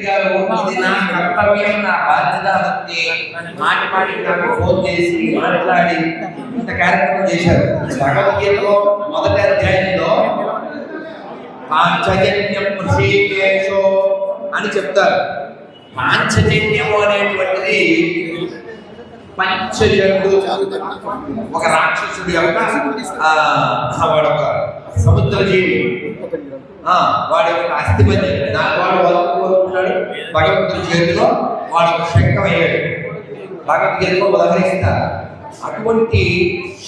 గారు ఇది నా కర్తవ్యం, నా బాధ్యత అని మాటి మాటికి నాకు ఫోన్ చేసి మాట్లాడి ఇంత కార్యక్రమం చేశారు. భగవద్గీతలో మొదటి అధ్యాయంలో పాంచజన్యం ఋషికేశో అని చెప్తారు. పాంచజన్యము అనేటువంటిది పంచజనుడు, ఒక రాక్షసుడు యొక్క వాడొక సముద్ర జీవి, వాడి యొక్క అస్థిపంజ వాడు వదులుకుంటున్నాడు. భగవంతుడి చేతిలో వాడు ఒక శంఖం అయ్యాడు. భగవద్గీతలో ఉదహరిస్తారు. అటువంటి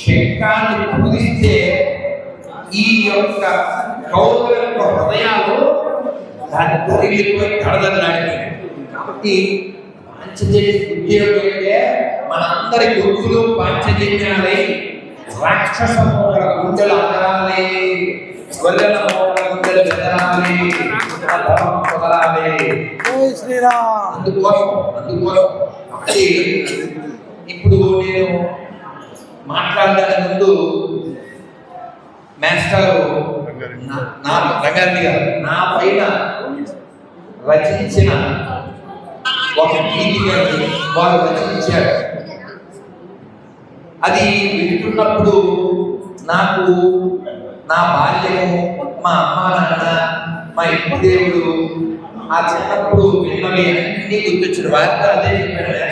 శంఖాన్ని పూజిస్తే ఈ యొక్క కౌరవుల యొక్క హృదయాలు దాన్ని తొలగిపోయి దడదడలాడిపోయాయి. కాబట్టి పాంచజన్య ఉద్యోగం అంటే మనందరి గురువులు పాంచజన్యాలై రాక్షస గుండెలు అదరాలి, గొర్రెల గుండెలు బెదరాలి, కుదరాలి. అందుకోసం కాబట్టి ఇప్పుడు నేను మాట్లాడడానికి ముందు మాస్టర్ రంగారెడ్డి గారు నా పైన రచించిన ఒక గీతిని వారు రచించారు. అది వింటున్నప్పుడు నాకు నా బాల్యము, మా అమ్మ నాన్న, మా ఇంటి దేవుడు, ఆ చిన్నప్పుడు విన్నవి అన్ని గుర్తొచ్చిన వారితో అదే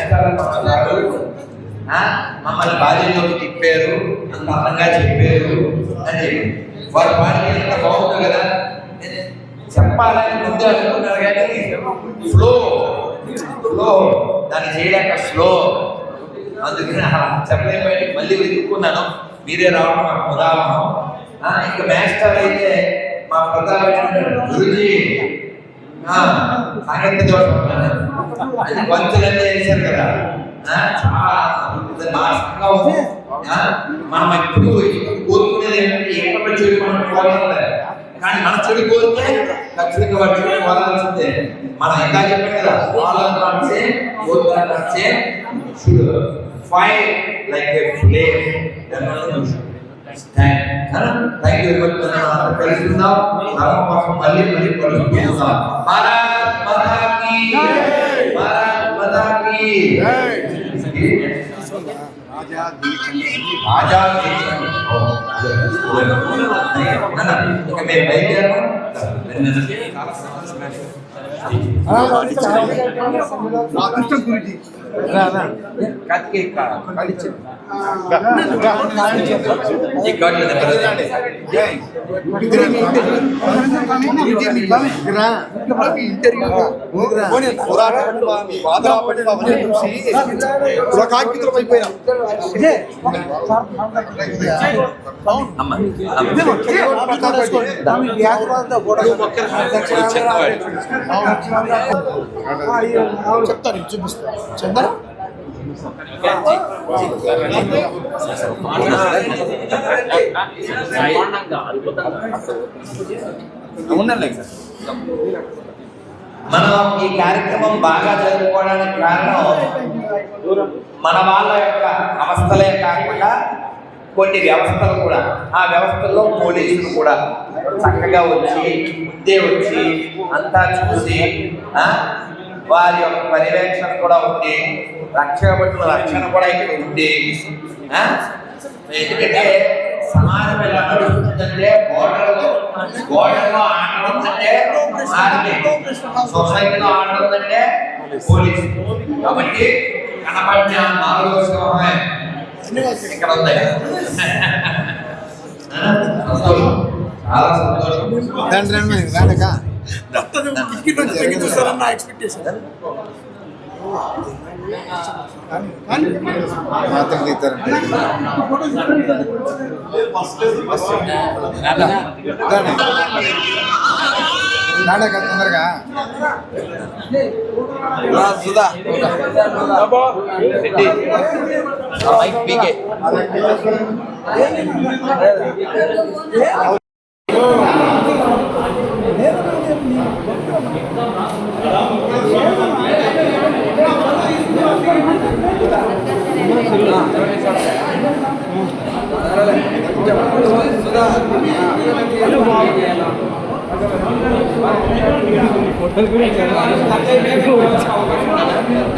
చెప్పారు. మమ్మల్ని బాల్యంలోకి తిప్పారు, అంత అందంగా చెప్పారు అని వారు పాడికి ఎంత బాగుంది కదా. చెప్పాలని ముందే అనుకున్నారు కానీ ఫ్లో దాన్ని చేయలేక స్లో, అందుకని చెప్పలేకపోయి మళ్ళీ వెతుక్కున్నాను. మీరే రావడం మాకు ఉదాహరణ. ఇంకా మాస్టర్ అయితే మా ప్రధాన గురుజీ సాహిత్య దోషం అది వంతులన్నీ వేశారు కదా. మనం ఎప్పుడు కోరుకునేది ఏంటంటే ఎక్కడ చెడు మనం కోరలేదు, కానీ మన చెడు కోరితే ఖచ్చితంగా వాటి చెడు కోరాల్సిందే. మనం ఇంకా చెప్పాం కదా, fire like A flame. Thank you very much. తెలుసుకుందాం మళ్ళీ మళ్ళీ కలుసుకుందాం. భారత్ మాతా కీ జై, భారత్ మాతా కీ చెప్తాను, చూపిస్తాను. చంద్ర మనం ఈ కార్యక్రమం బాగా జరుపుకోవడానికి కారణం మన వాళ్ళ యొక్క అవస్థలే కాకుండా కొన్ని వ్యవస్థలు కూడా, ఆ వ్యవస్థల్లో పోలీసులు కూడా చక్కగా వచ్చి ముందే వచ్చి అంతా చూసి వారి యొక్క పర్యవేక్షణ కూడా ఉంది, రక్షణ కూడా ఇక్కడ ఉంది. ఎందుకంటే సమాజం ఎలా నడుస్తుందంటే గోడలో ఆడదంటే సొసైటీలో ఆడదంటే పోలీసు. కాబట్టి కనపడిన 4వ సింహమే ఇక్కడ ఉంది. చాలా సంతోషం. తొందరగా సుధా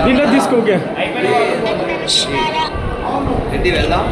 దీంట్లో తీసుకోకే రెడ్డి వెళ్దాం